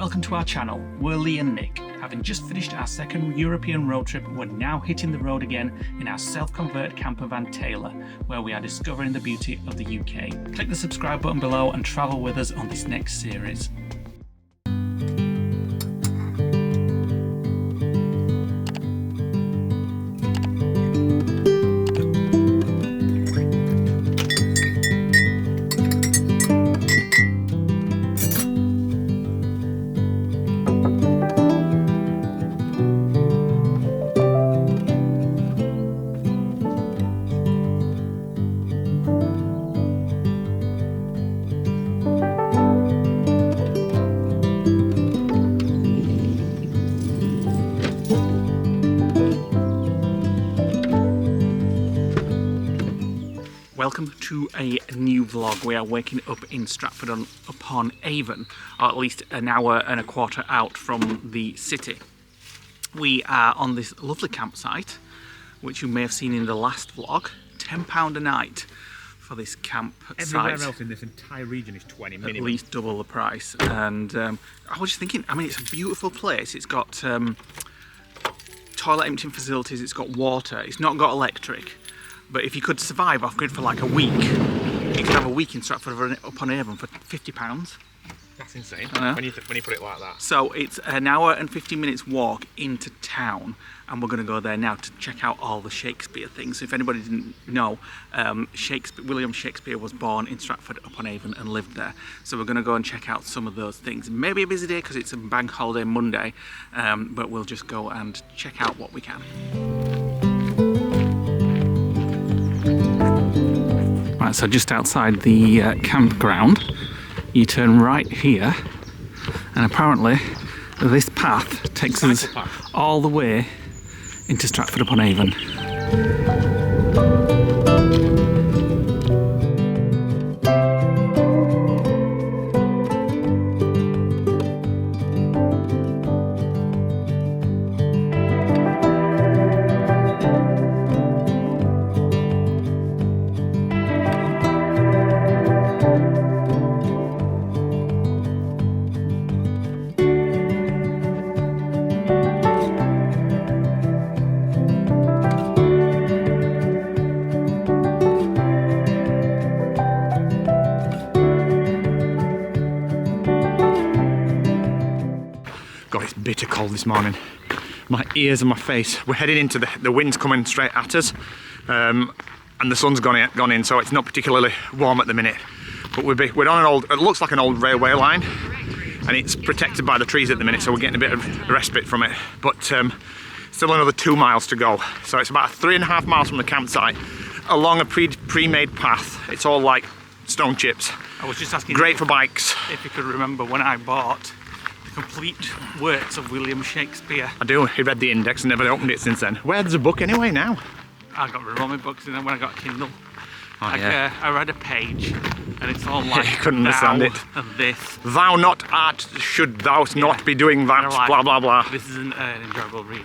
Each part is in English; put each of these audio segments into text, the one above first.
Welcome to our channel, we're Lee and Nick. Having just finished our second European road trip, we're now hitting the road again in our self-converted camper van Taylor, where we are discovering the beauty of the UK. Click the subscribe button below and travel with us on this next series. Welcome to a new vlog. We are waking up in Stratford-upon-Avon, or at least an hour and a quarter out from the city. We are on this lovely campsite, which you may have seen in the last vlog. £10 a night for this campsite. Everywhere else in this entire region is 20 minimum. At least double the price. And I was just thinking, I mean, it's a beautiful place. It's got toilet emptying facilities, it's got water, it's not got electric. But if you could survive off-grid for like a week, you could have a week in Stratford-upon-Avon for £50. That's insane, when you put it like that. So it's an hour and 15 minutes walk into town, and we're going to go there now to check out all the Shakespeare things. So if anybody didn't know, William Shakespeare was born in Stratford-upon-Avon and lived there. So we're going to go and check out some of those things. Maybe a busy day because it's a bank holiday Monday, but we'll just go and check out what we can. Right, so just outside the campground, you turn right here, and apparently this path takes us all the way into Stratford-upon-Avon. God, it's bitter cold this morning. My ears and my face. We're heading into the wind's coming straight at us, and the sun's gone in, so it's not particularly warm at the minute. But we're on an old, it looks like an old railway line, and it's protected by the trees at the minute, so we're getting a bit of respite from it. But still another 2 miles to go. So it's about 3.5 miles from the campsite, along a pre-made path. It's all like stone chips. I was just asking, great for bikes. If you could remember when I bought complete works of William Shakespeare. I do. He read the index and never opened it since then. Where's the book anyway now? I got rid of my books and then when I got a Kindle. Yeah. I read a page and it's all like couldn't understand it. And this. Thou not art, should thou not be doing that, like, blah blah blah. This is an enjoyable read.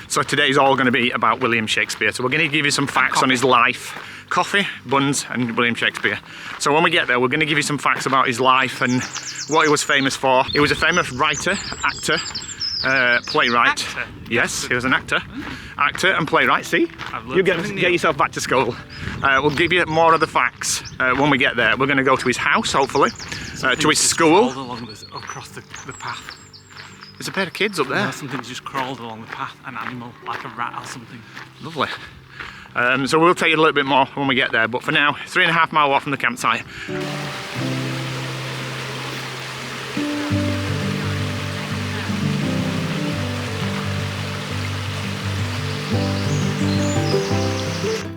So today's all going to be about William Shakespeare. So we're going to give you some facts on his life. Coffee, buns and William Shakespeare. So when we get there, we're going to give you some facts about his life and what he was famous for. He was a famous writer, actor, playwright. Actor? Yes, he was an actor. Actor and playwright, see? You get yourself back to school. We'll give you more of the facts when we get there. We're going to go to his house, hopefully, to his school. Across the path. There's a pair of kids up there. Something's just crawled along the path, an animal, like a rat or something. Lovely. So we'll tell you a little bit more when we get there, but for now, 3.5 mile walk from the campsite.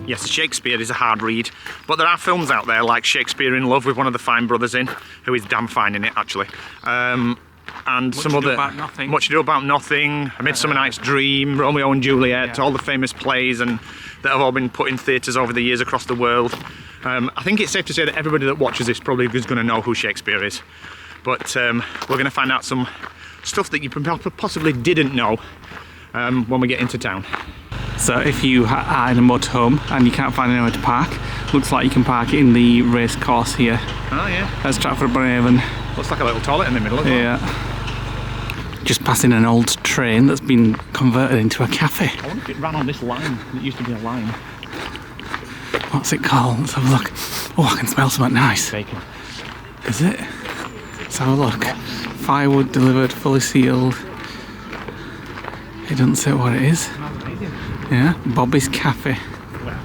Yes, Shakespeare is a hard read, but there are films out there like Shakespeare in Love with one of the Fine brothers in, who is damn fine in it actually. And some other Much Ado About Nothing, A Midsummer Night's Dream, Romeo and Juliet, all the famous plays and that have all been put in theatres over the years across the world. I think it's safe to say that everybody that watches this probably is going to know who Shakespeare is. But we're going to find out some stuff that you possibly didn't know when we get into town. So if you are in a motorhome and you can't find anywhere to park, looks like you can park in the race course here. Oh yeah. At Stratford-upon-Avon. Looks like a little toilet in the middle as well. Yeah. just passing an old train that's been converted into a cafe. I wonder if it ran on this line. It used to be a line. What's it called? Let's have a look. Oh, I can smell something nice. Bacon. Is it? Let's have a look. Firewood delivered, fully sealed. It doesn't say what it is. Yeah, Bobby's Cafe. Well,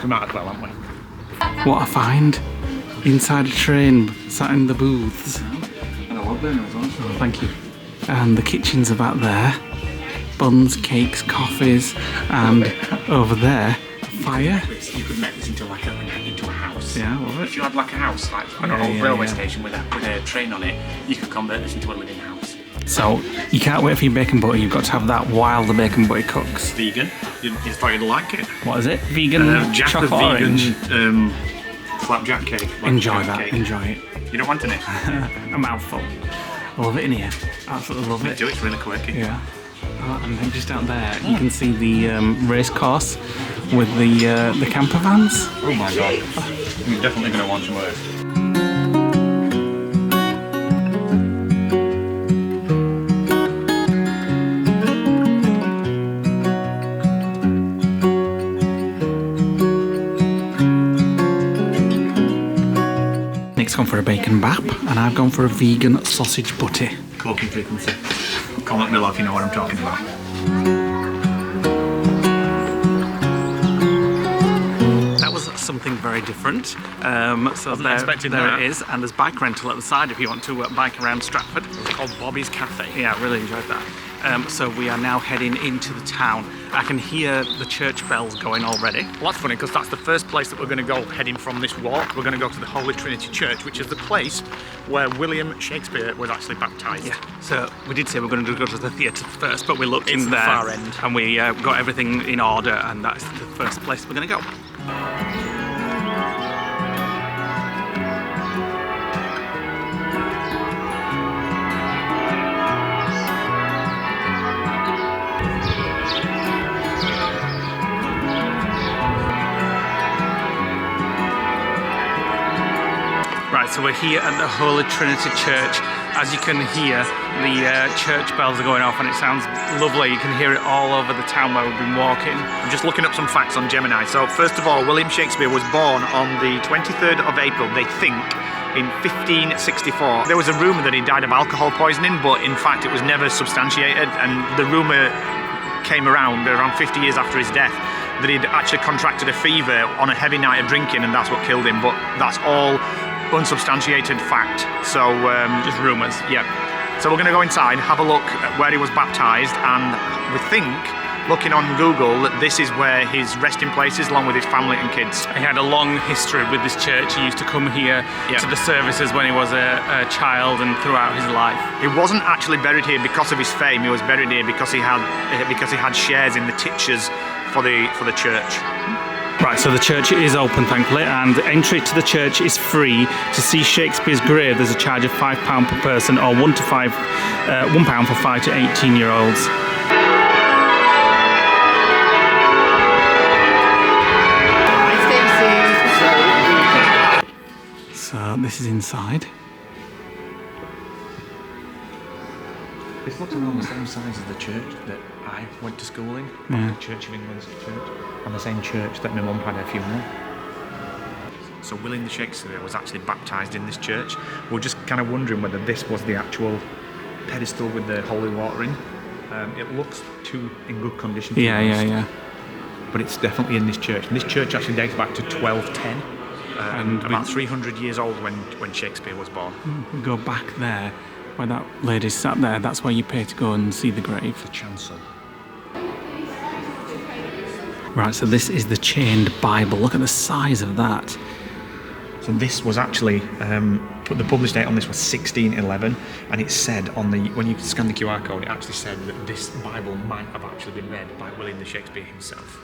we might as well, haven't we? What a find. Inside a train, sat in the booths. And a log burner as well. Oh, thank you. And the kitchens are back there. Buns, cakes, coffees, and over there, fire. You could make this into like into a house. Yeah, love it. If you had like a house, like an old railway station with a train on it, you could convert this into a living house. So you can't wait for your bacon butter. You've got to have that while the bacon butter cooks. Vegan. You thought you'd like it. What is it? Vegan chocolate vegan, orange. Flapjack cake. Enjoy that. Cake. Enjoy it. You don't want any? A mouthful. I love it in here. Absolutely love it. It's really quirky. Yeah. And then just out there, you can see the race course with the camper vans. Oh my god! I'm definitely going to want some of this. Nick's gone for a bacon bap, and I've gone for a vegan sausage butty. Cooking frequency. Comment below if you know what I'm talking about. That was something very different. So Wasn't there expecting that. it is, and there's bike rental at the side if you want to bike around Stratford. It's called Bobby's Cafe. Yeah, I really enjoyed that. So we are now heading into the town. I can hear the church bells going already. Well, that's funny because that's the first place that we're going to go heading from this walk. We're going to go to the Holy Trinity Church, which is the place where William Shakespeare was actually baptised. Yeah. So we did say we were going to go to the theatre first, but we looked It's in the there far end. and we got everything in order, and that's the first place we're going to go. Right, so we're here at the Holy Trinity Church. As you can hear, the church bells are going off and it sounds lovely. You can hear it all over the town where we've been walking. I'm just looking up some facts on Gemini. So first of all, William Shakespeare was born on the 23rd of April, they think, in 1564. There was a rumour that he died of alcohol poisoning, but in fact it was never substantiated, and the rumour came around 50 years after his death that he'd actually contracted a fever on a heavy night of drinking, and that's what killed him. But that's all unsubstantiated fact. So Just rumours. yeah. So we're going to go inside, have a look at where he was baptised, and we think, looking on Google, that this is where his resting place is, along with his family and kids. He had a long history with this church. He used to come here to the services when he was a child and throughout his life. He wasn't actually buried here because of his fame. He was buried here because he had shares in the teachers for the church. Right, so the church is open, thankfully, and entry to the church is free. To see Shakespeare's grave, there's a charge of £5 per person, or £1 for 5 to 18-year-olds. So this is inside. This looks around the same size as the church that I went to school in. Yeah. The Church of England's church. And the same church that my mum had her funeral. So William Shakespeare was actually baptised in this church. We're just kind of wondering whether this was the actual pedestal with the holy water in. It looks in good condition. Yeah. But it's definitely in this church. And this church actually dates back to 1210. And about 300 years old when Shakespeare was born. We go back there, where that lady sat there. That's where you pay to go and see the grave. The chancel. Right, so this is the chained Bible. Look at the size of that. So this was actually, the published date on this was 1611, and it said when you scan the QR code, it actually said that this Bible might have actually been read by William Shakespeare himself.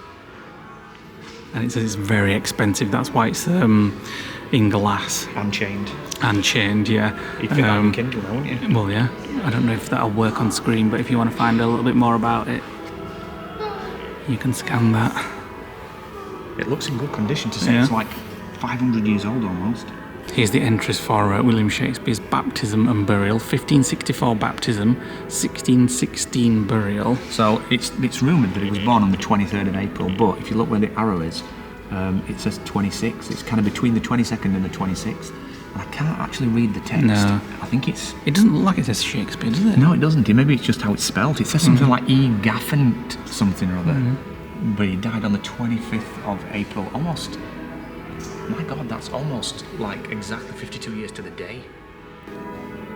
And it says it's very expensive. That's why it's in glass. And chained. And chained, yeah. You'd fit that on Kindle, wouldn't you? Well, yeah. I don't know if that'll work on screen, but if you want to find a little bit more about it, you can scan that. It looks in good condition to say. Yeah. It's like 500 years old almost. Here's the entrance for William Shakespeare's baptism and burial. 1564 baptism, 1616 burial. So it's rumoured that he was born on the 23rd of April, but if you look where the arrow is, it says 26. It's kind of between the 22nd and the 26th. And I can't actually read the text. No. I think it's... It doesn't look like it says Shakespeare, does it? No, it doesn't. Maybe it's just how it's spelled. It says something like E. Gaffant something or other. But he died on the 25th of April. Almost... My God, that's almost like exactly 52 years to the day.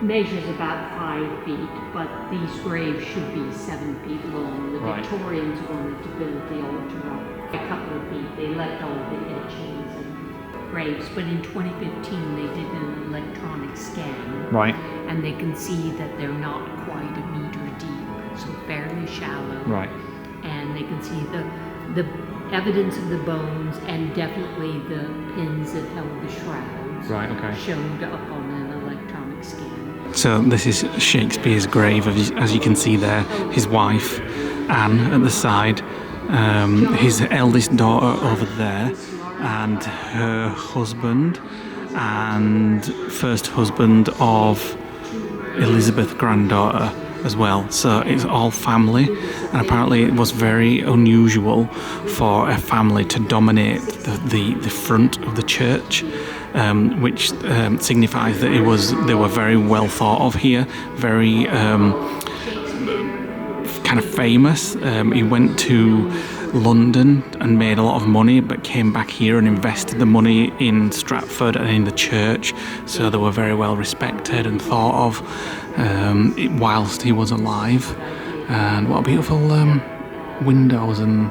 Measures about 5 feet, but these graves should be 7 feet long. The Victorians wanted to build the altar up a couple of feet. They left all the etchings and graves, but in 2015 they did an electronic scan. Right. And they can see that they're not quite a meter deep, so fairly shallow. Right. And they can see the evidence of the bones and definitely the pins that held the shrouds showed up on an electronic scan. So this is Shakespeare's grave, as you can see there. His wife, Anne, at the side. His eldest daughter over there. And her husband. And first husband of Elizabeth, granddaughter, as well. So it's all family, and apparently it was very unusual for a family to dominate the front of the church, which signifies that they were very well thought of here, very kind of famous. He went to London and made a lot of money, but came back here and invested the money in Stratford and in the church, so they were very well respected and thought of whilst he was alive. And what beautiful windows and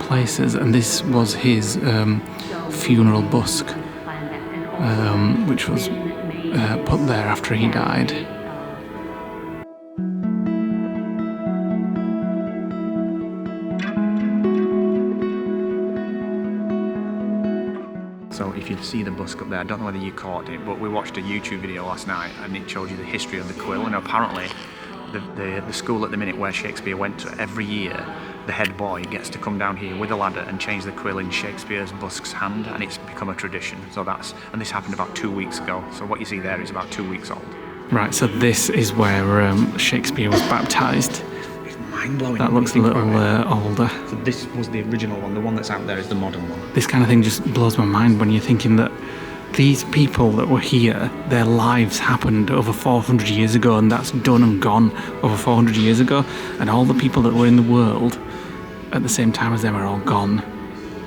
places. And this was his funeral busk, which was put there after he died. So if you see the busk up there, I don't know whether you caught it, but we watched a YouTube video last night and it showed you the history of the quill. And apparently the school at the minute where Shakespeare went to, every year the head boy gets to come down here with a ladder and change the quill in Shakespeare's busk's hand, and it's become a tradition. So and this happened about 2 weeks ago. So what you see there is about 2 weeks old. Right, so this is where Shakespeare was baptised. Mind-blowing. That looks a little older. So this was the original one. The one that's out there is the modern one. This kind of thing just blows my mind when you're thinking that these people that were here, their lives happened over 400 years ago, and that's done and gone over 400 years ago, and all the people that were in the world at the same time as them are all gone.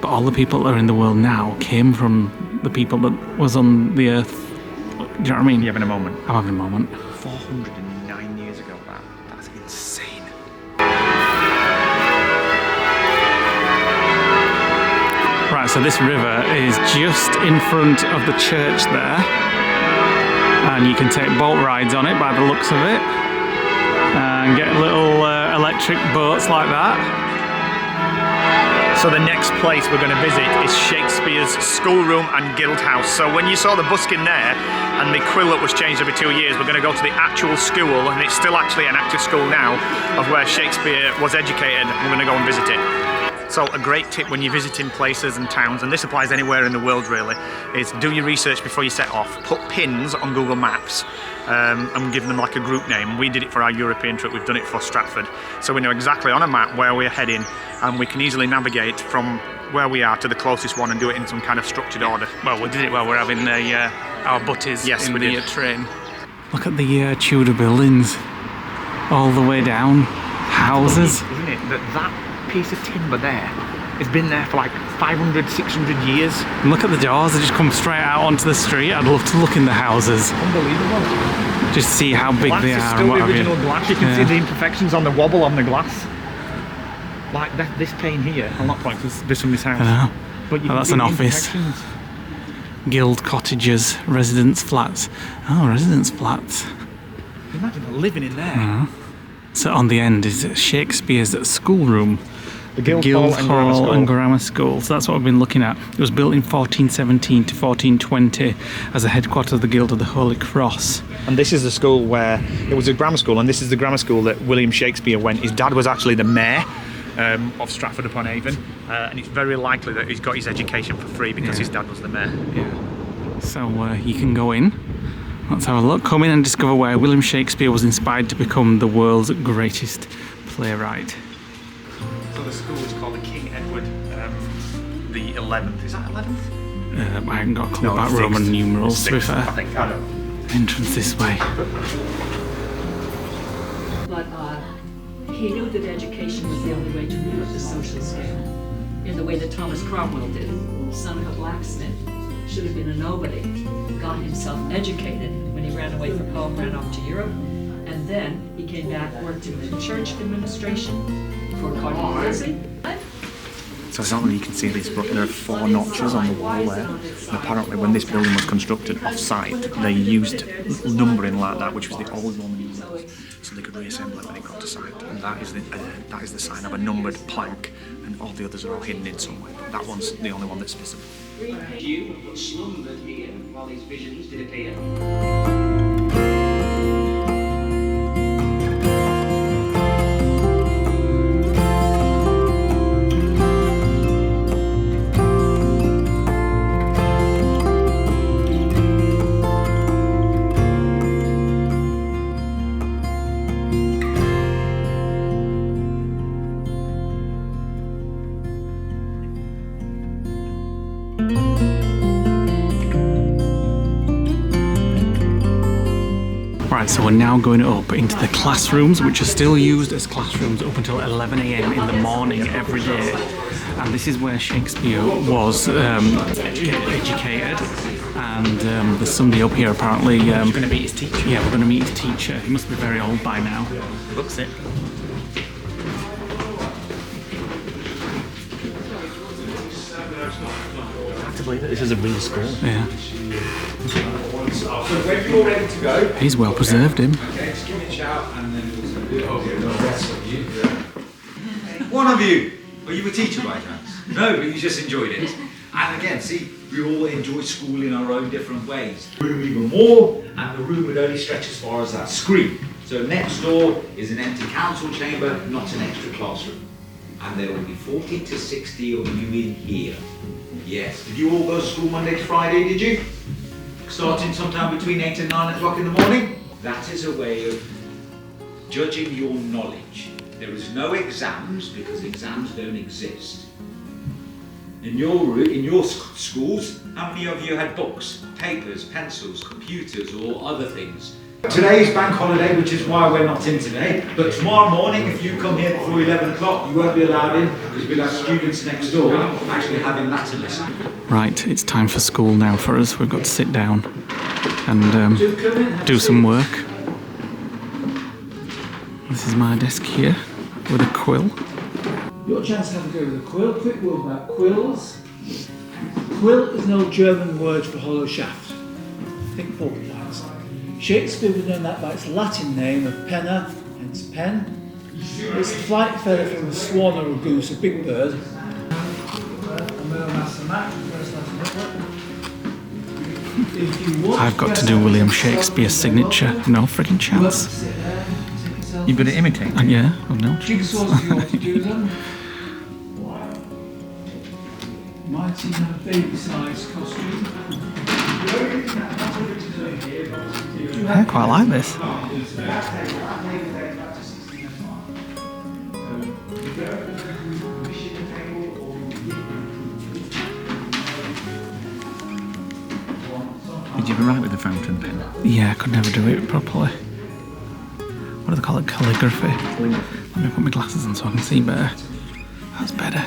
But all the people that are in the world now came from the people that was on the earth. Do you know what I mean? You're having a moment. I'm having a moment. 409 years ago, that's insane. Right, so this river is just in front of the church there, and you can take boat rides on it by the looks of it, and get little electric boats like that. So the next place we're going to visit is Shakespeare's schoolroom and guild house. So when you saw the busk in there and the quill that was changed every 2 years, we're going to go to the actual school, and it's still actually an active school now of where Shakespeare was educated. We're going to go and visit it. So a great tip when you're visiting places and towns, and this applies anywhere in the world really, is do your research before you set off. Put pins on Google Maps and give them like a group name. We did it for our European trip, we've done it for Stratford. So we know exactly on a map where we're heading, and we can easily navigate from where we are to the closest one and do it in some kind of structured order. Well, we did it while we're having our butties in the train. Look at the Tudor buildings all the way down, houses. Isn't it? That piece of timber there, it's been there for like 500, 600 years. And look at the doors, they just come straight out onto the street. I'd love to look in the houses. Unbelievable. Just see how big they are. Still the original glass. You can see the imperfections on the wobble on the glass. Like this pane here. I'll not point because there's somebody's house. I know. But that's an office. Guild cottages, residence flats. Oh, residence flats. Imagine living in there. So on the end is Shakespeare's schoolroom. The Guildhall and Grammar School. So that's what we've been looking at. It was built in 1417 to 1420 as a headquarters of the Guild of the Holy Cross. And this is the school where, it was a grammar school, and this is the grammar school that William Shakespeare went. His dad was actually the mayor of Stratford-upon-Avon, and it's very likely that he's got his education for free because his dad was the mayor. Yeah. So you can go in. Let's have a look. Come in and discover where William Shakespeare was inspired to become the world's greatest playwright. So the school is called the King Edward the 11th. Is that 11th? I haven't got a clue about Roman numerals, to be fair. I think, I don't know. Entrance this way. But he knew that education was the only way to move up the social scale, in the way that Thomas Cromwell did. Son of a blacksmith, should have been a nobody, got himself educated when he ran away from home, ran off to Europe, and then he came back, worked in the church administration for Cardinal Wolsey. So I don't know if you can see this, but there are 4 notches on the wall there. And apparently when this building was constructed off-site, they used numbering like that, which was the old Roman numerals, so they could reassemble it when it got to site. And that is the sign of a numbered plank, and all the others are all hidden in some way. But that one's the only one that's visible. You slumbered here while these visions did appear. Right, so we're now going up into the classrooms, which are still used as classrooms up until 11 AM in the morning every day. And this is where Shakespeare was educated. And there's somebody up here apparently. We're going to meet his teacher. Yeah, we're going to meet his teacher. He must be very old by now. Looks it. I have to believe that this is a real school. Yeah. So when you're ready to go, He's well preserved, him. okay, just give me a shout and then we'll the rest of you. One of you, are you a teacher by chance? No, but you just enjoyed it. And again, see, we all enjoy school in our own different ways. Room even more, and the room would only stretch as far as that screen. So next door is an empty council chamber, not an extra classroom. And there will be 40 to 60 of you in here. Yes, did you all go to school Monday to Friday, did you? Starting sometime between 8 and 9 o'clock in the morning? That is a way of judging your knowledge. There is no exams because exams don't exist. In your schools, how many of you had books, papers, pencils, computers or other things? Today's bank holiday, which is why we're not in today, but tomorrow morning if you come here before 11 o'clock you won't be allowed in because we'll have students next door actually having Latin lesson. Right, it's time for school now for us. We've got to sit down and do some work. This is my desk here with a quill. Your chance to have a go with a quill. Quick word about quills. Quill is an old German word for hollow shaft. Think porcupines. Shakespeare would know that by its Latin name of penna, hence pen. It's the flight feather from a swan or a goose, a big bird. I've got to do William Shakespeare's signature. No freaking chance. You're going to imitate? Yeah, oh no. Jigsaws if you want to do them. Might even have a baby-sized costume. I quite like this. Did you ever write with a fountain pen? Yeah, I could never do it properly. What do they call it? Calligraphy. Let me put my glasses on so I can see better. That's better.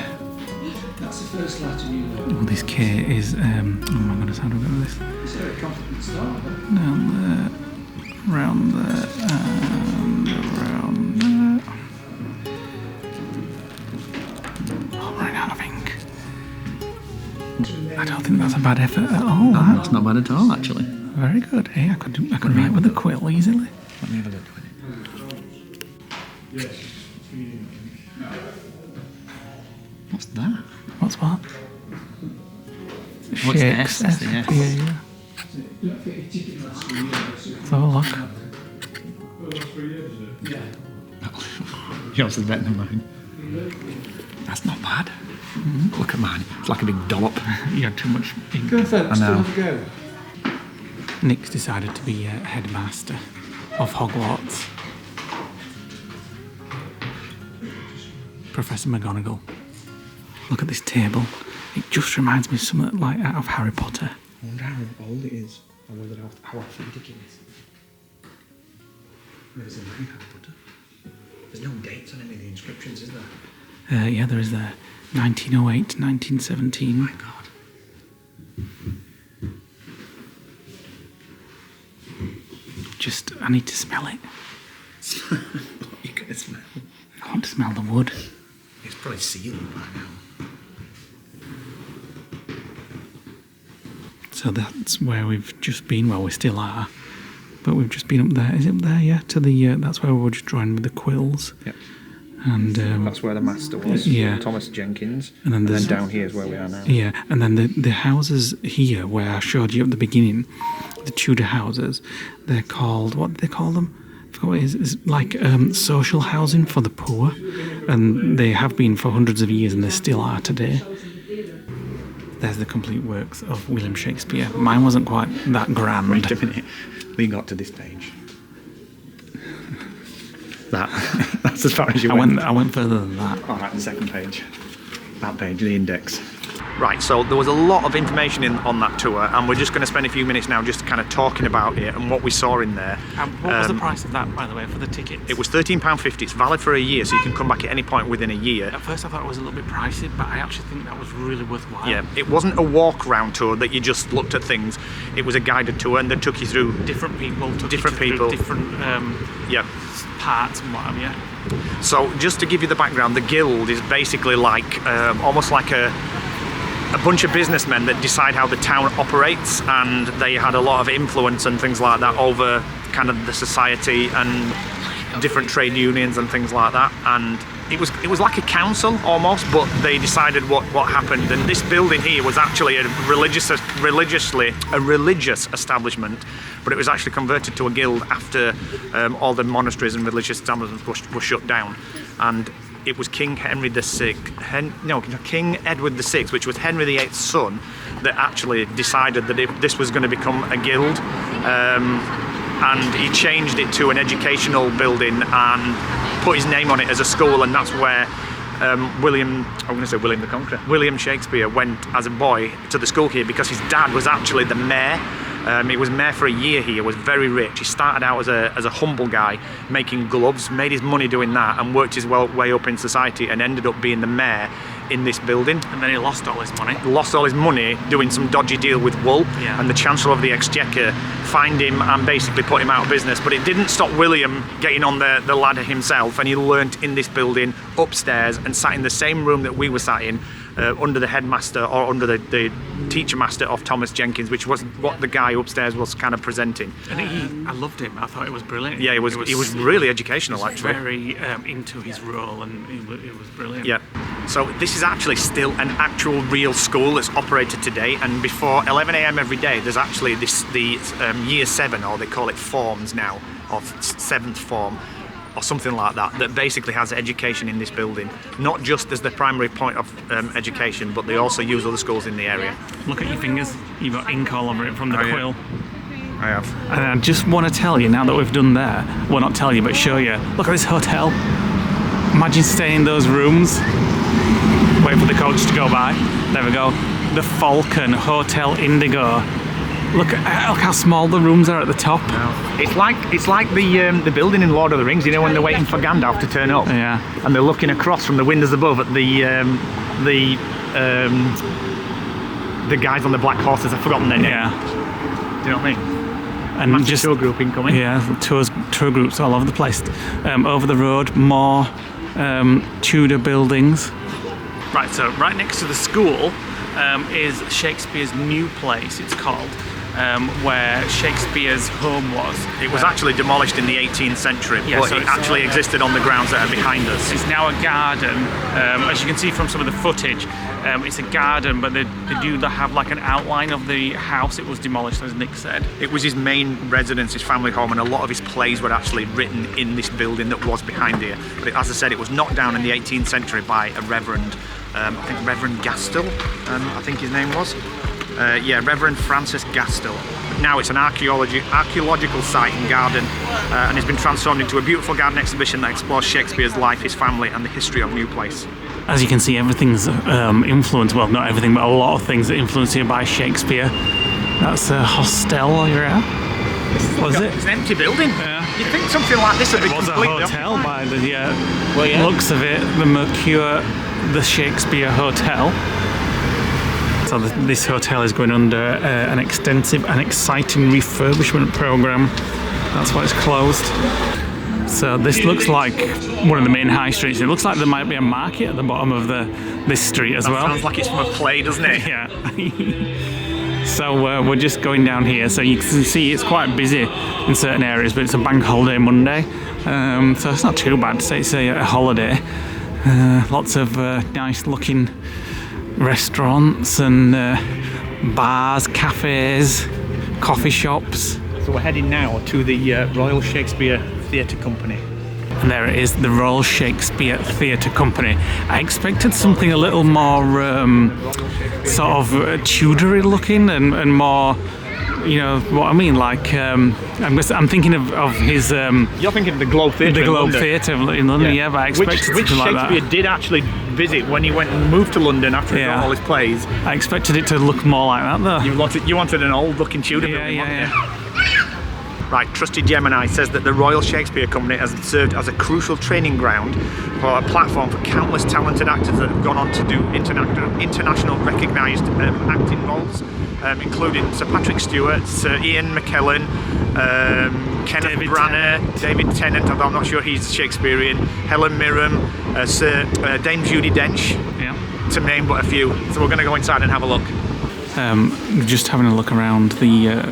That's the first letter you know. Well, this K is, oh my goodness, how do I go with this? It's a very confident start. Down there, round there, and around there. Oh, I'm running out of ink. I don't think that's a bad effort at all. No, that's not bad at all, actually. Very good. Hey, I could write with a quill easily. Let me have a look with it. What's that? What's what? What's the S? That's the S. Yeah. Let's have a look. Yours is better than mine. That's not bad. Look at mine. It's like a big dollop. You had too much ink. Go on, folks. I know. Have a go. Nick's decided to be headmaster of Hogwarts. Professor McGonagall. Look at this table. It just reminds me of something like out of Harry Potter. I wonder how old it is, or whether how authentic it is. There's a name Harry Potter. There's no dates on any of the inscriptions, is there? Yeah, there is there. 1908 to 1917. My God. I need to smell it. What are you going to smell? I want to smell the wood. It's probably sealed by now. So that's where we've just been. Well, we still are, but we've just been up there. Is it up there? Yeah, to the. That's where we were just drawing with the quills. Yep. And that's where the master was. Yeah. Thomas Jenkins. And then down here is where we are now. Yeah, and then the houses here, where I showed you at the beginning, the Tudor houses, they're called, what do they call them? I forgot what it is. It's like social housing for the poor, and they have been for hundreds of years, and they still are today. There's the complete works of William Shakespeare. Mine wasn't quite that grand. Wait a minute. We got to this page. That's as far as you went. I went further than that. All right, the second page. That page, the index. Right, so there was a lot of information on that tour, and we're just going to spend a few minutes now just kind of talking about it and what we saw in there. What was the price of that, by the way, for the tickets? It was £13.50. It's valid for a year, so you can come back at any point within a year. At first I thought it was a little bit pricey, but I actually think that was really worthwhile. Yeah, it wasn't a walk-around tour that you just looked at things. It was a guided tour, and they took you through different people, different parts and what have you. So just to give you the background, the guild is basically like almost like a bunch of businessmen that decide how the town operates, and they had a lot of influence and things like that over kind of the society and different trade unions and things like that. And it was like a council almost, but they decided what happened. And this building here was actually a religious establishment, but it was actually converted to a guild after all the monasteries and religious establishments were shut down. And it was King King Edward VI, which was Henry VIII's son, that actually decided that this was going to become a guild, and he changed it to an educational building and put his name on it as a school, and that's where William the Conqueror, William Shakespeare went as a boy to the school here, because his dad was actually the mayor. He was mayor for a year here, was very rich. He started out as a humble guy making gloves, made his money doing that, and worked his way up in society, and ended up being the mayor in this building. And then he lost all his money. Lost all his money doing some dodgy deal with wool, yeah. And the Chancellor of the Exchequer fined him and basically put him out of business. But it didn't stop William getting on the ladder himself, and he learnt in this building upstairs and sat in the same room that we were sat in, under the headmaster, or under the teacher master of Thomas Jenkins, which was what the guy upstairs was kind of presenting. And I loved him. I thought it was brilliant. Yeah, he was really educational, he was actually. Very into his role, and it was brilliant. Yeah. So this is actually still an actual real school that's operated today, and before 11 a.m. every day there's actually the year 7, or they call it forms now, or 7th form, or something like that, that basically has education in this building, not just as the primary point of education, but they also use other schools in the area. Look at your fingers, you've got ink all over it from the quill. I have. And I just want to tell you, now that we've done there, well, not tell you, but show you, look at this hotel. Imagine staying in those rooms, wait for the coach to go by. There we go, the Falcon Hotel Indigo. Look how small the rooms are at the top. It's like the building in Lord of the Rings, you know, when they're waiting for Gandalf to turn up. Yeah. And they're looking across from the windows above at the guys on the black horses. I've forgotten their name. Yeah. Do you know what I mean? And massive just tour group incoming. Yeah, tour groups all over the place. Over the road, more Tudor buildings. Right, so right next to the school is Shakespeare's new place, it's called, where Shakespeare's home was. It was actually demolished in the 18th century, yeah, but so it actually existed on the grounds that are behind us. It's now a garden. As you can see from some of the footage, it's a garden, but they do have like an outline of the house. It was demolished, as Nick said. It was his main residence, his family home, and a lot of his plays were actually written in this building that was behind here. But as I said, it was knocked down in the 18th century by a reverend, I think Reverend Gastel, I think his name was. Yeah, Reverend Francis Gastill. Now it's an archaeological site and garden, and it's been transformed into a beautiful garden exhibition that explores Shakespeare's life, his family, and the history of New Place. As you can see, everything's influenced, well, not everything, but a lot of things are influenced here by Shakespeare. That's a hostel while you're out. Was it? It's an empty building. Yeah. You'd think something like this would be It was a completely hotel by the looks of it, the Mercure, the Shakespeare Hotel. So this hotel is going under an extensive and exciting refurbishment program. That's why it's closed. So this looks like one of the main high streets. It looks like there might be a market at the bottom of this street as well. Sounds like it's from a play, doesn't it? Yeah. So we're just going down here. So you can see it's quite busy in certain areas, but it's a bank holiday Monday. So it's not too bad to say it's a holiday. Lots of nice looking restaurants and bars, cafes, coffee shops. So we're heading now to the Royal Shakespeare Theatre Company. And there it is, the Royal Shakespeare Theatre Company. I expected something a little more sort of Tudory looking and more, you know what I mean, like I'm thinking of his You're thinking of the Globe Theatre. The Globe Theatre in London, yeah, but I expected which something like that. Shakespeare did actually visit when he went and moved to London after he got all his plays. I expected it to look more like that though. You wanted an old looking Tudor building, yeah. You? Right, Trusty Gemini says that the Royal Shakespeare Company has served as a crucial training ground for a platform for countless talented actors that have gone on to do international recognised acting roles, including Sir Patrick Stewart, Sir Ian McKellen, Kenneth Branagh, David Tennant, although I'm not sure he's Shakespearean, Helen Mirren, Dame Judi Dench, to name but a few. So we're going to go inside and have a look. Just having a look around the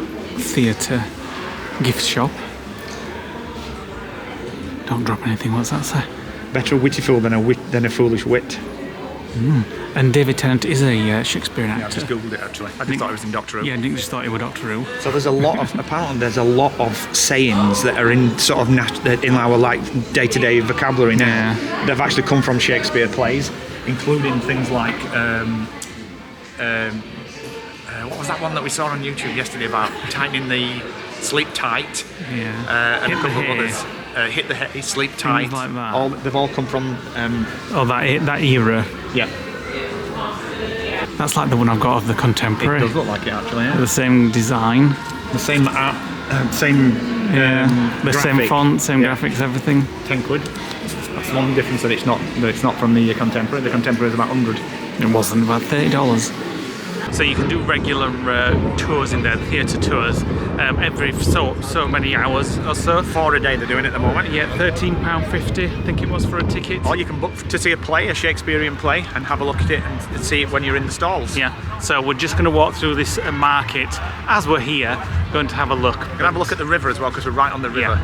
theatre gift shop. Don't drop anything. What's that say? Better a witty fool than a foolish wit. And David Tennant is a Shakespearean actor. Yeah, I just googled it actually. I just thought it was in Doctor Who. Yeah, I just thought it was Doctor Who. So there's a lot of apparently there's a lot of sayings that are in sort of in our like day-to-day vocabulary now that have actually come from Shakespeare plays, including things like what was that one that we saw on YouTube yesterday about tightening the sleep tight? Yeah. And a couple of others. Hit the head, sleep tight. Things like that. They've all come from. That era. Yeah. That's like the one I've got of the contemporary. It does look like it actually. Yeah. The same design. The same art, same. The graphic. same font, same graphics, everything. £10. That's one difference, that it's not from the contemporary. The contemporary is about 100. It wasn't, about $30. So you can do regular tours in there, theatre tours, every so many hours or so. 4 a day they're doing at the moment. Yeah, £13.50 I think it was for a ticket. Or you can book to see a play, a Shakespearean play, and have a look at it and see it when you're in the stalls. Yeah, so we're just going to walk through this market as we're here, going to have a look. We're going to have a look at the river as well, because we're right on the river.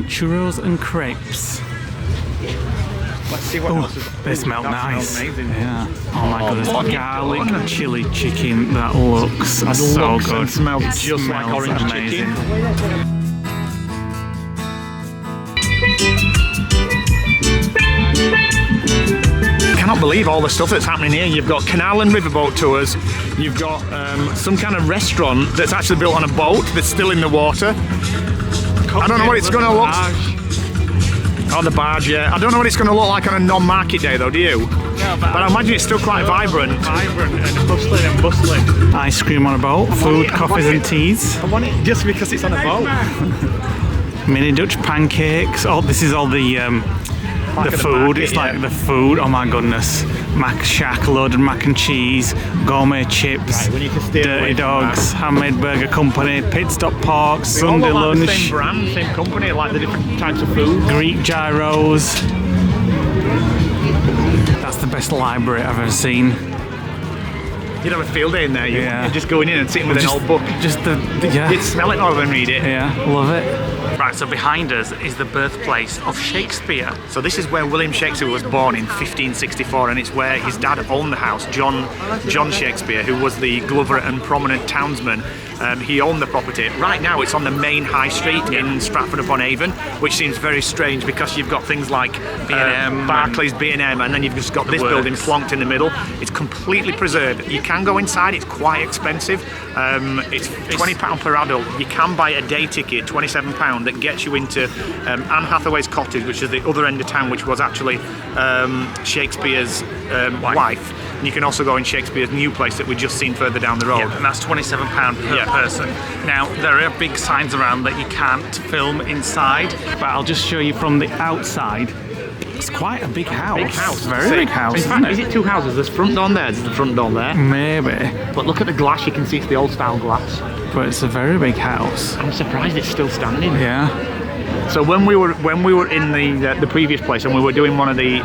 Churros and crepes. Let's see what else is. They smell nice. Smells amazing. Yeah. Oh my goodness, garlic chili chicken. That looks so good. And smells just like orange amazing. chicken. I cannot believe all the stuff that's happening here. You've got canal and riverboat tours. You've got some kind of restaurant that's actually built on a boat that's still in the water. I don't know what it's going to look. Oh, the barge, yeah. I don't know what it's going to look like on a non-market day, though, do you? No, but I imagine it's still quite vibrant. Vibrant and bustling. Ice cream on a boat, food, coffees and teas. I want it just because it's on a boat. Mini Dutch pancakes. Oh, this is all the food. Market, it's like the food. Oh my goodness. Mac Shack, loaded mac and cheese, gourmet chips, Right, we need to steer away Dirty from Dogs, Handmade Burger Company, Pit Stop Pork, Sunday all look like Lunch, the same brand, same company, like the different types of food. Greek gyros. That's the best library I've ever seen. You'd have a field day in there. Yeah. You're just going in and sitting with an old book. Just yeah. You'd smell it rather than read it. Yeah, love it. Right, so behind us is the birthplace of Shakespeare. So this is where William Shakespeare was born in 1564, and it's where his dad owned the house, John Shakespeare, who was the Glover and prominent townsman He owned the property. Right now it's on the main high street in Stratford-upon-Avon, which seems very strange because you've got things like Barclays, B&M, and then you've just got this building plonked in the middle. It's completely preserved. You can go inside, it's quite expensive. It's £20 per adult. You can buy a day ticket, £27, that gets you into Anne Hathaway's cottage, which is the other end of town, which was actually Shakespeare's wife. And you can also go in Shakespeare's new place that we've just seen further down the road. Yeah, and that's £27 per person. Now, there are big signs around that you can't film inside, but I'll just show you from the outside. It's quite a big house. Big house. Very big house, in fact, is it two houses? There's front door there, there's the front door there. Maybe. But look at the glass, you can see it's the old style glass. But it's a very big house. I'm surprised it's still standing. Yeah. So when we were in the previous place and we were doing one of the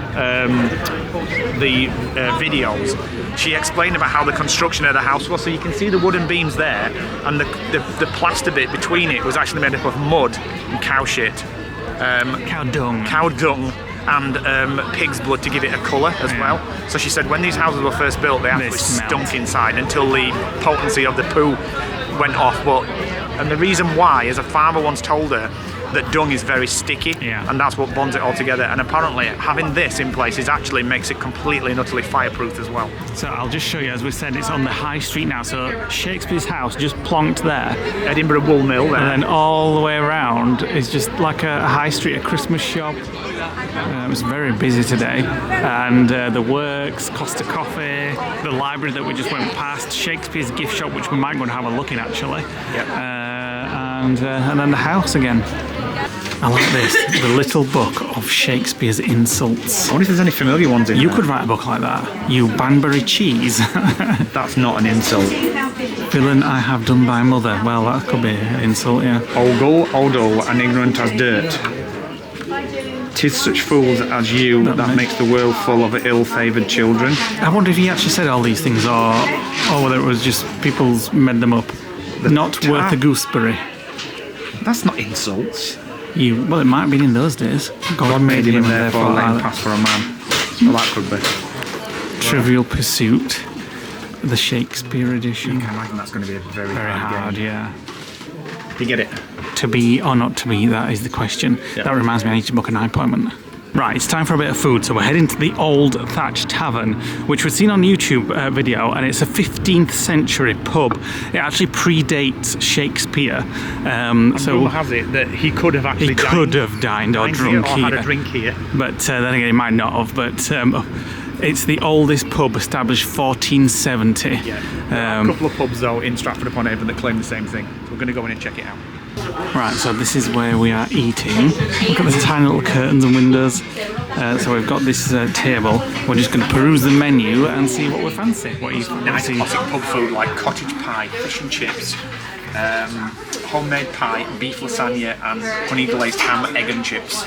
videos, she explained about how the construction of the house was. So you can see the wooden beams there, and the plaster bit between it was actually made up of mud and cow shit, Cow dung. And pig's blood to give it a colour as well. So she said when these houses were first built, they actually stunk inside until the potency of the poo went off. And the reason why is a farmer once told her that dung is very sticky, and that's what bonds it all together. And apparently having this in place actually makes it completely and utterly fireproof as well. So I'll just show you, as we said, it's on the high street now. So Shakespeare's house just plonked there. Edinburgh wool mill there. And then all the way around is just like a high street, a Christmas shop. It was very busy today. And the works, Costa Coffee, the library that we just went past, Shakespeare's gift shop, which we might go and have a look in actually. And then the house again. I like this, the little book of Shakespeare's insults. I wonder if there's any familiar ones in You there. could write a book like that. You Banbury cheese. That's not an insult. Villain I have done thy mother. Well, that could be an insult, yeah. Ogle, odle, and ignorant as dirt. 'Tis such fools as you that makes the world full of ill-favoured children. I wonder if he actually said all these things, or whether it was just people's made them up. Not worth a gooseberry. That's not insults. Well, it might have been in those days. God made him and therefore let him pass for a man. Well, that could be. Trivial Pursuit, the Shakespeare edition. I can imagine that's going to be a very hard game. yeah. You get it? To be or not to be, that is the question. Yeah. That reminds me, I need to book an appointment. Right, it's time for a bit of food, so we're heading to the Old Thatch Tavern, which we've seen on YouTube video, and it's a 15th century pub. It actually predates Shakespeare. So rumour has it that he could have actually dined or drunk here. Or had here. a drink here. But then again, he might not have. But it's the oldest pub, established 1470. Yeah. A couple of pubs though in Stratford-upon-Avon that claim the same thing. So we're going to go in and check it out. Right, so this is where we are eating. Look at the tiny little curtains and windows. So we've got this table. We're just going to peruse the menu and see what we fancy. What you Nice classic pub food like cottage pie, fish and chips, homemade pie, beef lasagna, and honey glazed ham, egg and chips.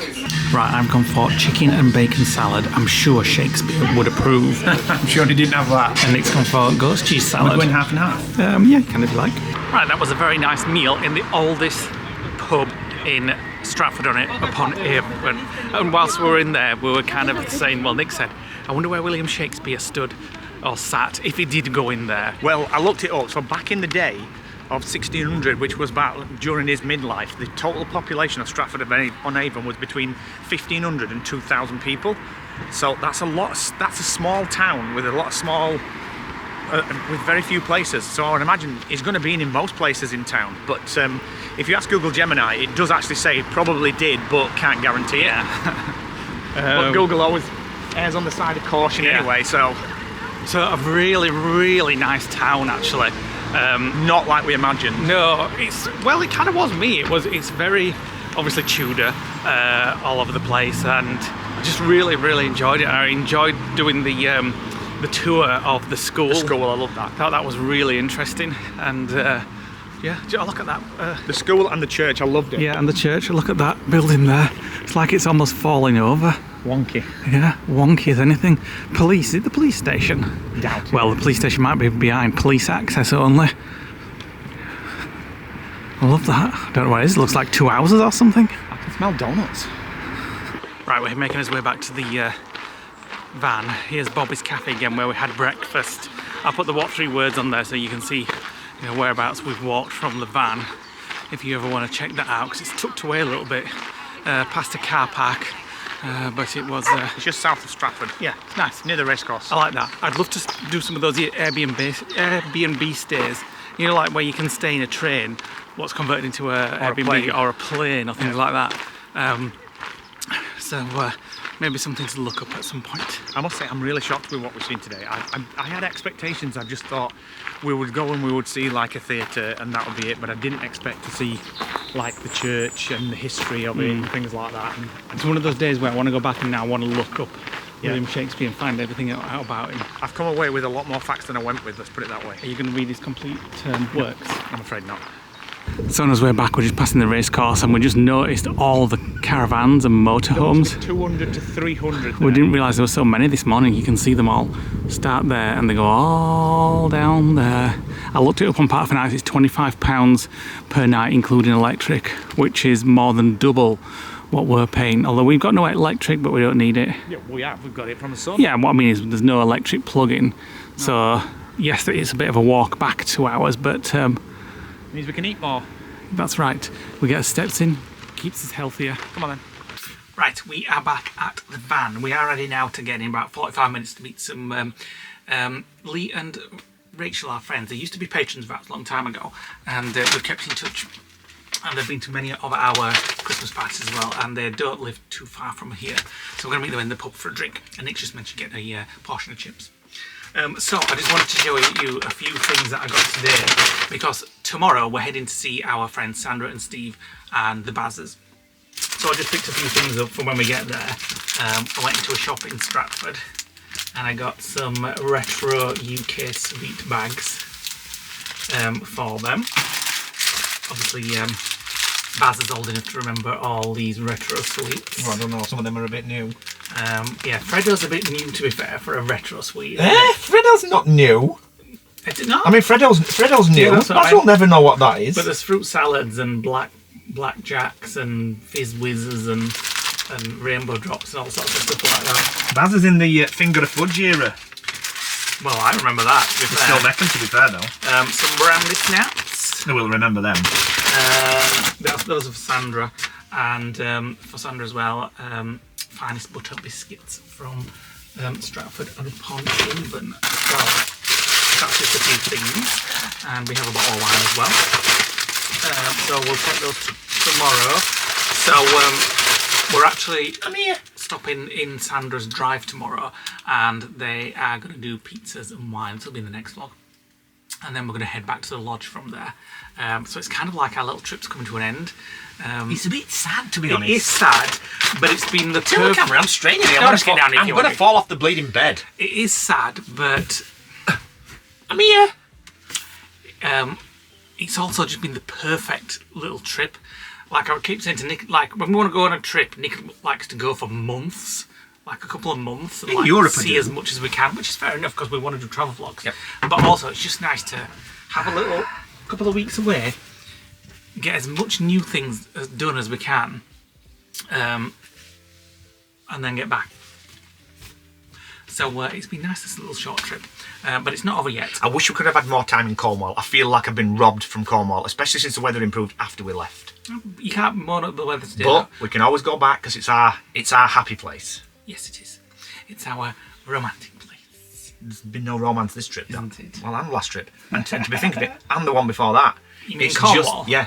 Right, I've gone for chicken and bacon salad. I'm sure Shakespeare would approve. I'm sure he didn't have that. And Nick's gone for ghost cheese salad. We're going half and half. Yeah, kind of like. Right, that was a very nice meal in the oldest pub in Stratford-upon-Avon. And whilst we were in there, we were kind of saying, well, Nick said, I wonder where William Shakespeare stood or sat, if he did go in there. Well, I looked it up. So back in the day of 1600, which was about during his midlife, the total population of Stratford-upon-Avon was between 1,500 and 2,000 people. So that's a lot. That's a small town with a lot of small, with very few places. So I would imagine he's going to be in most places in town. But if you ask Google Gemini, it does actually say probably did, but can't guarantee it. But Google always errs on the side of caution anyway. So a really, really nice town actually. Not like we imagined. No, it kind of was me. It's very obviously Tudor all over the place, and I just really, really enjoyed it. I enjoyed doing the tour of the school. The school, I love that. I thought that was really interesting, and yeah, look at that. The school and the church, I loved it. Yeah, and the church. Look at that building there. It's like it's almost falling over. Wonky. Yeah, wonky as anything. Police, is it the police station? Doubt it. Well, the police station might be behind police access only. I love that. I don't know what it is. It looks like 2 houses or something. I can smell donuts. Right, we're making our way back to the van. Here's Bobby's Cafe again, where we had breakfast. I'll put the what 3 words on there so you can see you know, whereabouts we've walked from the van, if you ever want to check that out, because it's tucked away a little bit past a car park. But it was... It's just south of Stratford. Yeah, it's nice. Near the racecourse. I like that. I'd love to do some of those Airbnb stays. You know, like where you can stay in a train, what's converted into a Airbnb or a plane or things like that. So maybe something to look up at some point. I must say, I'm really shocked with what we've seen today. I had expectations. I just thought we would go and we would see like a theatre and that would be it, but I didn't expect to see like the church and the history of it and things like that. And it's one of those days where I want to go back and now I want to look up William Shakespeare and find everything out about him. I've come away with a lot more facts than I went with, let's put it that way. Are you going to read his complete works? I'm afraid not. So on our way back, we're just passing the racecourse and we just noticed all the caravans and motorhomes. 200 to 300 there. We didn't realise there were so many this morning. You can see them all start there and they go all down there. I looked it up on Part of Night. It's £25 per night including electric, which is more than double what we're paying. Although we've got no electric, but we don't need it. Yeah, we've got it from the sun. Yeah, what I mean is there's no electric plug-in. No. So yes, it's a bit of a walk back 2 hours, but means we can eat more. That's right. We get our steps in, keeps us healthier. Come on then. Right, we are back at the van. We are ready now to get in about 45 minutes to meet some Lee and Rachel, our friends. They used to be patrons of ours a long time ago, and we've kept in touch. And they've been to many of our Christmas parties as well, and they don't live too far from here. So we're going to meet them in the pub for a drink. And Nick just mentioned getting a portion of chips. So I just wanted to show you a few things that I got today, because tomorrow we're heading to see our friends Sandra and Steve and the Bazzers. So I just picked a few things up for when we get there. I went into a shop in Stratford and I got some retro UK sweet bags for them. Obviously Baz is old enough to remember all these retro sweets. Well, I don't know, some of them are a bit new. Yeah, Freddo's a bit new, to be fair, for a retro sweet. Freddo's not new. Is it not? I mean, Freddo's new. Yeah, Baz will never know what that is. But there's fruit salads and blackjacks and fizz whizzes and rainbow drops and all sorts of stuff like that. Baz is in the finger of fudge era. Well, I remember that, to be fair. Still reckon, to be fair, though. Some brandy snaps. I will remember them. Those are for Sandra, and for Sandra as well, finest butter biscuits from Stratford-upon-Avon. So that's just a few things, and we have a bottle of wine as well. So we'll take those tomorrow. So we're actually stopping in Sandra's drive tomorrow, and they are going to do pizzas and wine. So it'll be in the next vlog. And then we're going to head back to the lodge from there. So it's kind of like our little trip's coming to an end. It's a bit sad, to be honest. It is sad, but it's been the Tell the camera, I'm straightening it. I'm going to fall off the bleeding bed. It is sad, but I'm here. It's also just been the perfect little trip. Like I keep saying to Nick, like when we want to go on a trip, Nick likes to go for months. Like a couple of months and like Europe see as much as we can, which is fair enough because we want to do travel vlogs. Yep. But also it's just nice to have a little couple of weeks away, get as much new things done as we can, and then get back. So it's been nice, this little short trip, but it's not over yet. I wish we could have had more time in Cornwall. I feel like I've been robbed from Cornwall, especially since the weather improved after we left. You can't moan at the weather today. But we can always go back because it's our happy place. Yes, it is. It's our romantic place. There's been no romance this trip, though. Isn't it? Well, and last trip. And to be thinking of it, and the one before that. You mean it's Cornwall? just, yeah,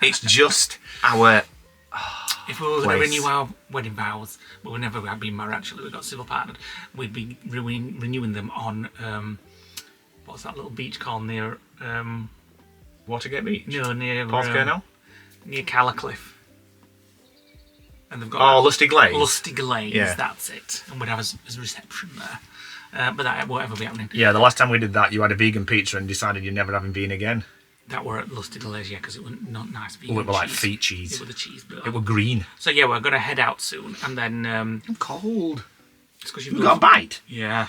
it's just our if we were going to place. renew our wedding vows, but we never have been married actually, we got civil partnered, we'd be renewing them on, what's that little beach called near... Watergate Beach? No, near... Porthcurno? Near Callicliff. And they've got Lusty Glades? Lusty Glades, Yeah. That's it. And we'd have a reception there. But that won't ever be happening. Yeah, the last time we did that, you had a vegan pizza and decided you're never having vegan again. That were at Lusty Glades, yeah, because it was not nice vegan Oh, it were like cheese. feet cheese. It was the cheese. But, It were green. so yeah, we're going to head out soon. And then... I'm cold. it's 'cause You got a bite? Yeah.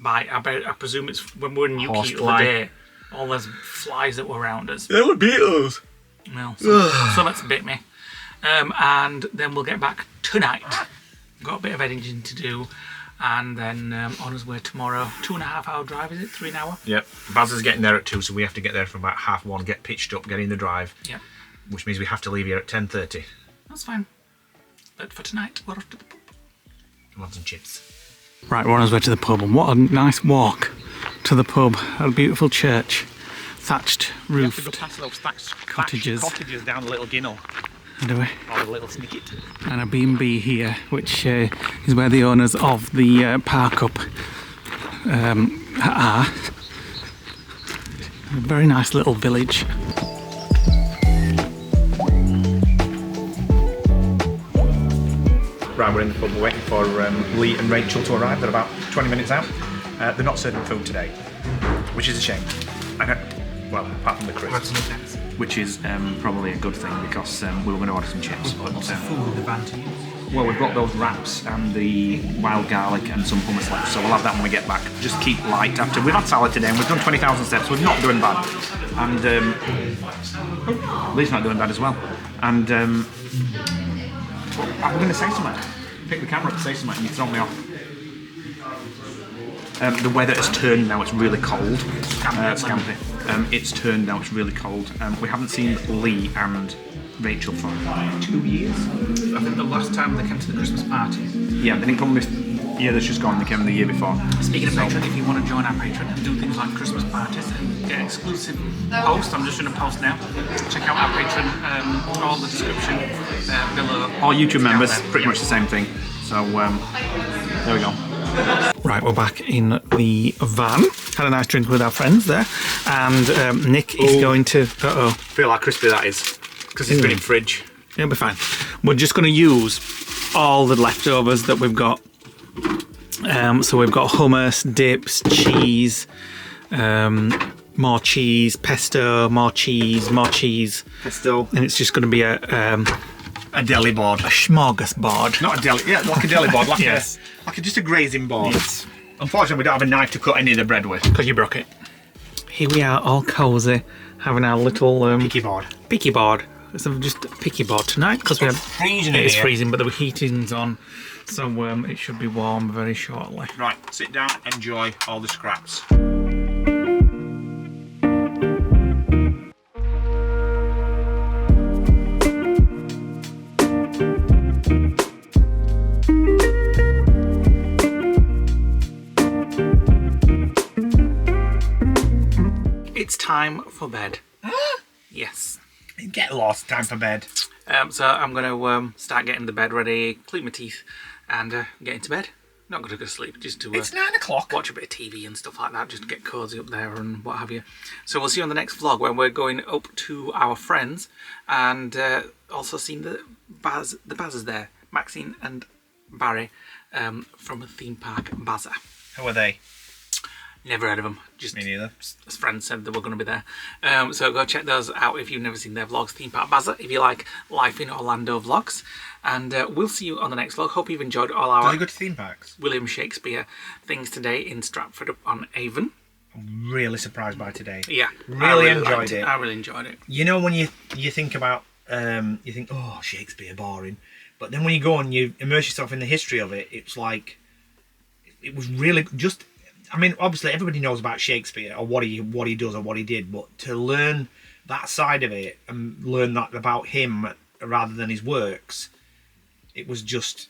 I presume it's when we're in Newquay the Horsefly. other day. All those flies that were around us. They would beat us. Well, so that's bit me. And then we'll get back tonight. Got a bit of editing to do. and then on his way tomorrow. 2.5 hour drive, is it? 3 an hour? Yep. Baz is getting there at 2, so we have to get there from about 1:30, get pitched up, get in the drive. Yep. Which means we have to leave here at 10:30. That's fine. But for tonight, we're off to the pub. I want some chips. Right, we're on our way to the pub, and what a nice walk to the pub. A beautiful church, thatched roofed We have to go past those thatched cottages. cottages down the little ginnel. Do we? Or the little snicket. And a B&B here, which is where the owners of the Park Up are. A very nice little village. Right, we're in the pub, we're waiting for Lee and Rachel to arrive. They're about 20 minutes out. They're not serving food today, which is a shame. Well, apart from the crisps, which is probably a good thing because we were going to order some chips. What's the food in the van to use? Well, we've got those wraps and the wild garlic and some hummus left, so we'll have that when we get back. Just keep light after. We've had salad today and we've done 20,000 steps, so we're not doing bad. And Lee's not doing bad as well. And I'm going to say something. Pick the camera up and say something and you throw me off. The weather has turned now, it's really cold. Scampy. It's turned now, it's really cold. We haven't seen Lee and Rachel for 2 years. I think the last time they came to the Christmas party. Yeah, they didn't come this year that's just gone, they came the year before. Speaking of Patreon, if you want to join our Patreon and do things like Christmas parties and get exclusive posts, I'm just doing a post now. Check out our Patreon, all the description below. All YouTube members, pretty much the same thing. So, there we go. Right, we're back in the van. Had a nice drink with our friends there. And Nick is going to... Feel how crispy that is. Because it's been in fridge. It'll be fine. We're just going to use all the leftovers that we've got. So we've got hummus, dips, cheese, more cheese, pesto, more cheese, Pesto. and it's just going to be a deli board. A smorgasbord. Not a deli, yeah, like a deli board, like Yes. just a grazing board. Yes. Unfortunately, we don't have a knife to cut any of the bread with. Because you broke it. Here we are, all cosy, having our little Picky board. picky board. It's just a picky board tonight because we have Freezing in it's here. freezing, but the heating's on, so it should be warm very shortly. Right, sit down, enjoy all the scraps. It's time for bed. Yes. Get lost, time for bed. So I'm going to start getting the bed ready, clean my teeth, and get into bed. Not going to go to sleep, just to It's 9 o'clock. watch a bit of TV and stuff like that, just to get cosy up there and what have you. So we'll see you on the next vlog when we're going up to our friends and also seeing the Bazzers there, Maxine and Barry from the theme park Bazza. Who are they? Never heard of them. Just Me neither. as friends said they were going to be there. So go check those out if you've never seen their vlogs. Theme Park Bazza, if you like Life in Orlando vlogs. And we'll see you on the next vlog. Hope you've enjoyed all our Does he go to theme parks? William Shakespeare things today in Stratford-upon-Avon. I'm really surprised by today. Yeah, Really I enjoyed liked it. I really enjoyed it. You know when you think about, you think, oh, Shakespeare, boring. But then when you go and you immerse yourself in the history of it, it's like, it was really just... I mean, obviously everybody knows about Shakespeare or what he does or what he did, but to learn that side of it and learn that about him rather than his works, it was just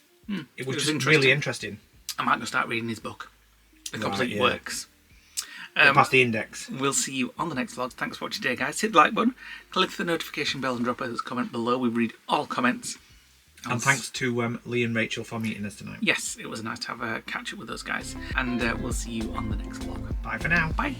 it was just really interesting. I might start reading his book, The Complete Works. Past the index. We'll see you on the next vlog. Thanks for watching today, guys. Hit the like button, click the notification bell, and drop a comment below. We read all comments. And thanks to Lee and Rachel for meeting us tonight. Yes, it was nice to have a catch up with those guys. And we'll see you on the next vlog. Bye for now. Bye.